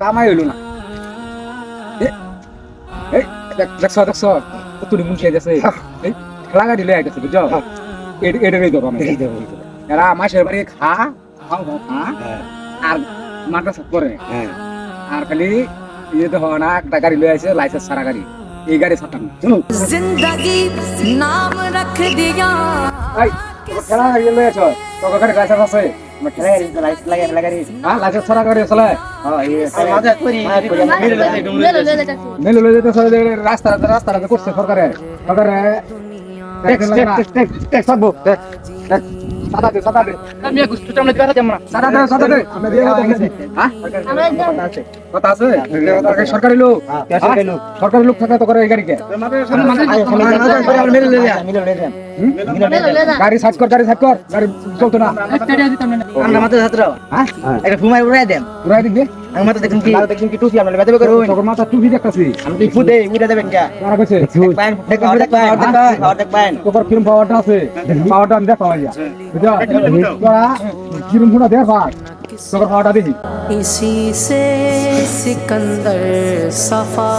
কামাই হইলো না এই দেখছ তুই মুখে যাচ্ছে এই খেলা গাড়ি লয়ে আইতেছে বুঝছো এটারই দেবো আমি এরা মাসের বাড়ি খা আর মাথা সাফ করে আর খালি ইয়ে তো হয় না একটা গাড়ি লয়ে আছে লাইসেন্স সারা গাড়ি এই গাড়ি ছাড়তাম শুনো जिंदगी नाम रख दिया এই খেলা গাড়ি লয়ে আছো তোর গাড়ি লাইসেন্স আছে লাইসেন্স সারা গাড়ি চলে মেলে লয়ে যেতে চলে রাস্তা করছে সরকারে সাদা দে আমি গুস্তু আমরা দেখা যাম না সাদা দে আমরা দিয়ে কথা আছে সরকারি লোক থাকা তো করে এই গাড়িকে গাড়ি সার্চ কর গাড়ি চলতো না আমরা মাথা ছাত্র হ্যাঁ একটা ঘুমাই উড়াই দেন পুরাই দিবি আমার মাথা দেখুন কি টুপি আমরা বেদবে করব তোর মাথা টুপি দেখতাছি আমি তুই ফুদে উড়া দেবেন কে কারা কইছে পান দেখ পান তোর কিরম পাওয়ারটা আছে পাওয়ারটা আমি দেখা যায় বুঝা তোরা কিরম গুণা দেখ তোর পাওয়ারটা দেখি इसी से सिकंदर सफा